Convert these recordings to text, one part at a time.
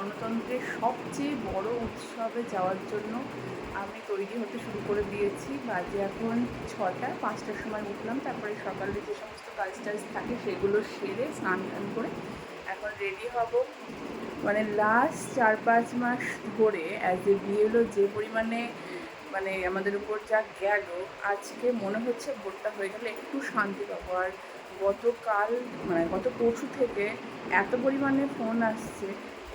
গণতন্ত্রের সবচেয়ে বড় উৎসবে যাওয়ার জন্য আমি তৈরি হতে শুরু করে দিয়েছি। বাজে এখন 6টা, 5টার সময় উঠলাম, তারপরে সকালে যে সমস্ত কাজ টাজ থাকে সেগুলো সেরে স্নান টান করে এখন রেডি হব। মানে লাস্ট 4-5 মাস ধরে অ্যাজ এ বিএলও যে পরিমাণে আমাদের উপর যা গেল, আজকে মনে হচ্ছে ভোটটা হয়ে গেলে একটু শান্তি পাবো। আর গত পরশু থেকে এত পরিমাণে ফোন আসছে,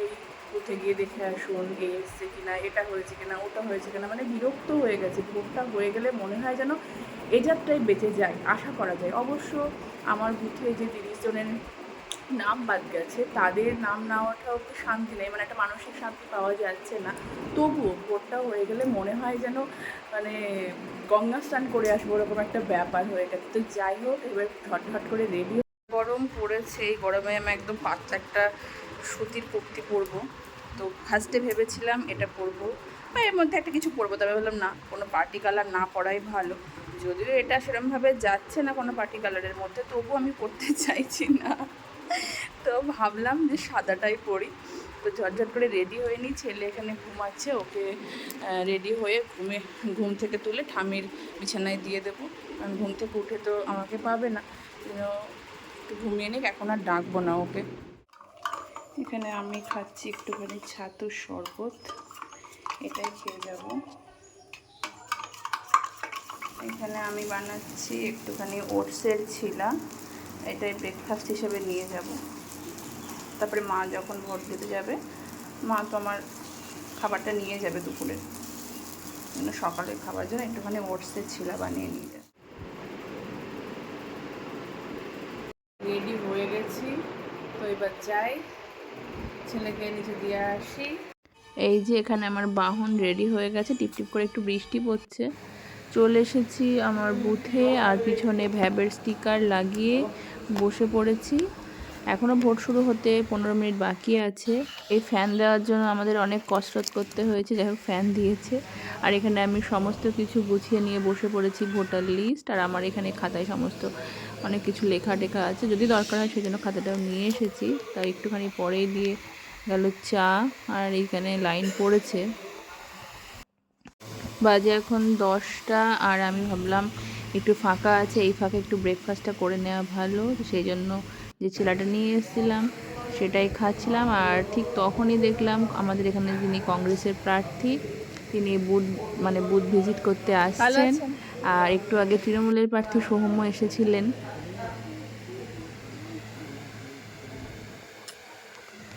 এই বুথে গিয়ে দেখে আসুন, এই এসছে কিনা, এটা হয়েছে কিনা, ওটা হয়েছে কিনা, মানে বিরক্ত হয়ে গেছে। ভোটটা হয়ে গেলে মনে হয় যেন এ যাত্রায় বেঁচে যায়, আশা করা যায়। অবশ্য আমার বুথে যে 30 জনের নাম বাদ গেছে, তাদের নাম না ওঠা অব্দি শান্তি নেই, মানে একটা মানসিক শান্তি পাওয়া যাচ্ছে না। তবুও ভোটটা হয়ে গেলে মনে হয় যেন মানে গঙ্গা স্নান করে আসবো, ওরকম একটা ব্যাপার হয়ে গেছে। তো যাই হোক, এবার ঝটঝট করে রেডি। গরম পড়েছে, এই গরমে আমি একদম পাতলা একটা সুতির কুর্তি পরবো। তো ফার্স্টে ভেবেছিলাম এটা পরবো বা এর মধ্যে একটা কিছু পরবো, তবে বললাম না, কোনো পার্টি কালার না পরাই ভালো। যদিও এটা সেরকমভাবে যাচ্ছে না কোনো পার্টি কালারের মধ্যে, তবুও আমি পরতে চাইছি না। তো ভাবলাম যে সাদাটাই পরি। তো ঝটঝট করে রেডি হয়ে নিই। ছেলে এখানে ঘুমাচ্ছে, ওকে রেডি হয়ে ঘুম থেকে তুলে ঠামির বিছানায় দিয়ে দেবো। কারণ ঘুম থেকে উঠে তো আমাকে পাবে না, একটু ঘুমিয়ে নিক, এখন আর ডাকবো না ওকে। এখানে আমি খাচ্ছি একটুখানি ছাতুর শরবত, এটাই খেয়ে যাব। এখানে আমি বানাচ্ছি একটুখানি ওটসের ছিলা, এটাই ব্রেকফাস্ট হিসেবে নিয়ে যাব। তারপরে মা যখন ভোট দিতে যাবে, মা তো আমার খাবারটা নিয়ে যাবে দুপুরের জন্য, সকালে খাবার জন্য একটুখানি ওটসের ছিলা বানিয়ে নিয়ে যাবে। রেডি হয়ে গেছি, তো এবার যাই, ছেলেকে নিচে দিয়ে আসি। এই যে এখানে আমার বাহন রেডি হয়ে গেছে, টিপটিপ করে একটু বৃষ্টি পড়ছে। চলে এসেছি আমার বুথে, আর পিছনে ভ্যাবের স্টিকার লাগিয়ে বসে পড়েছি। এখনও ভোট শুরু হতে 15 মিনিট বাকি আছে। এই ফ্যান দেওয়ার জন্য আমাদের অনেক কসরত করতে হয়েছে, যাই হোক ফ্যান দিয়েছে। আর এখানে আমি সমস্ত কিছু গুছিয়ে নিয়ে বসে পড়েছি, ভোটার লিস্ট। আর আমার এখানে খাতায় সমস্ত অনেক কিছু লেখা টেখা আছে, যদি দরকার হয় সেই জন্য খাতাটাও নিয়ে এসেছি। তাই একটুখানি পরেই দিয়ে গেল চা, আর এইখানে লাইন পড়েছে। বাজে এখন 10টা, আর আমি ভাবলাম একটু ফাঁকা আছে, এই ফাঁকে একটু ব্রেকফাস্টটা করে নেওয়া ভালো। সেই জন্য যে ছেলেটা নিয়ে এসেছিলাম সেটাই খাচ্ছিলাম। আর ঠিক তখনই দেখলাম আমাদের এখানে যিনি কংগ্রেসের প্রার্থী, তিনি বুথ ভিজিট করতে আসছেন। আর একটু আগে তৃণমূলের প্রার্থী সৌম্য এসেছিলেন।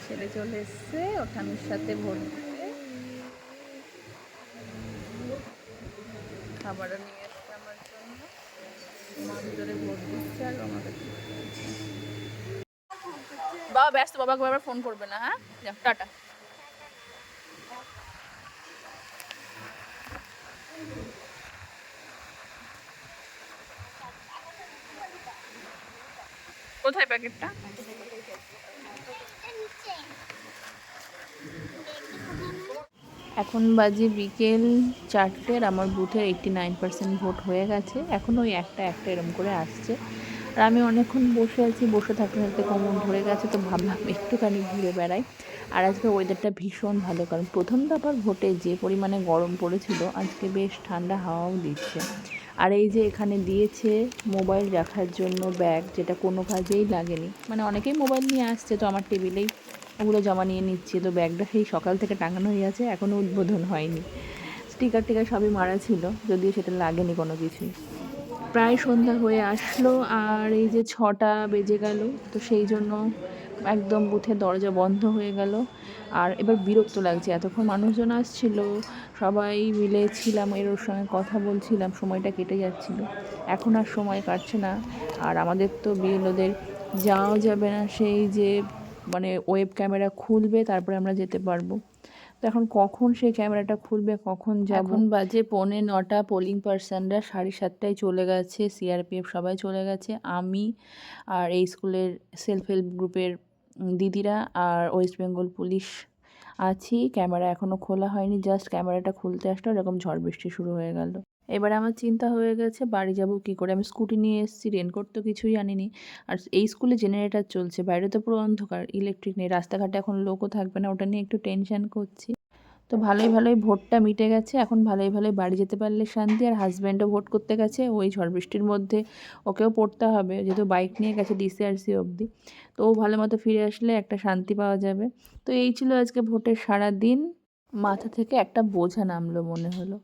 ছেলে চলে এসছে ওঠানোর সাথে ভোট দিতে, খাবারও নিয়ে এসছে আমার জন্য। মা ভিতরে ভোট দিচ্ছে আর আমাকে বাবা ব্যস্ত, বাবাকে আবার ফোন করবে না। হ্যাঁ, যাও, টাটা। কোথায় প্যাকেটটা? এখন বাজে বিকেল 4টে, আর আমার বুথের 89% ভোট হয়ে গেছে। এখন ওই একটা এরম করে আসছে। আর আমি অনেকক্ষণ বসে আছি, বসে থাকতে থাকতে কোমর ধরে গেছে, তো ভাবলাম একটুখানি ঘুরে বেড়াই। আর আজকে ওয়েদারটা ভীষণ ভালো, কারণ প্রথম দফার ভোটে যে পরিমাণে গরম পড়েছিল, আজকে বেশ ঠান্ডা হাওয়াও দিচ্ছে। আর এই যে এখানে দিয়েছে মোবাইল রাখার জন্য ব্যাগ, যেটা কোনো কাজেই লাগেনি। মানে অনেকেই মোবাইল নিয়ে আসছে, তো আমার টেবিলেই ওগুলো জমা নিয়ে নিচ্ছি। তো ব্যাগটা সেই সকাল থেকে টাঙানো হয়ে আছে, এখনও উদ্বোধন হয়নি। স্টিকার টিকার সবই মারা ছিল, যদিও সেটা লাগেনি কোনো কিছুই। প্রায় সন্ধ্যা হয়ে আসলো, আর এই যে 6টা বেজে গেল, তো সেই জন্য একদম বুথের দরজা বন্ধ হয়ে গেল। আর এবার বিরক্ত লাগছে, এতক্ষণ মানুষজন আসছিল, সবাই মিলে ছিলাম, ওর সঙ্গে কথা বলছিলাম, সময়টা কেটে যাচ্ছিল। এখন আর সময় কাটছে না। আর আমাদের তো বিএলওদের যাওয়াও যাবে না, সেই যে ওয়েব ক্যামেরা খুলবে তারপরে আমরা যেতে পারবো। তো এখন কখন সেই ক্যামেরাটা খুলবে, কখন যাব? এখন বাজে 9:45, পোলিং পার্সনরা 7:30টায় চলে গেছে, সিআরপিএফ সবাই চলে গেছে। আমি আর এই স্কুলের সেলফ হেল্প গ্রুপের দিদিরা আর ওয়েস্ট বেঙ্গল পুলিশ আছি। ক্যামেরা এখনও খোলা হয়নি, জাস্ট ক্যামেরাটা খুলতে আসলো, এরকম ঝড় বৃষ্টি শুরু হয়ে গেল। এবারে আমার চিন্তা হয়ে গেছে বাড়ি যাব কী করে। আমি স্কুটি নিয়ে এসেছি, রেনকোট তো কিছুই আনিনি। আর এই স্কুলে জেনারেটর চলছে, বাইরে তো পুরো অন্ধকার, ইলেকট্রিক নেই, রাস্তাঘাটে এখন লোকও থাকবে না, ওটা নিয়ে একটু টেনশন করছি। তো ভালোই ভোটটা মিটে গেছে, এখন ভালোই বাড়ি যেতে পারলে শান্তি। আর হাজব্যান্ডও ভোট করতে গেছে, ওই ঝড় বৃষ্টির মধ্যে ওকেও পড়তে হবে, যেহেতু বাইক নিয়ে গেছে ডিসিআরসি অবধি। তো ও ভালো মতো ফিরে আসলে একটা শান্তি পাওয়া যাবে। তো এই ছিল আজকে ভোটের সারা দিন, মাথা থেকে একটা বোঝা নামলো মনে হলো।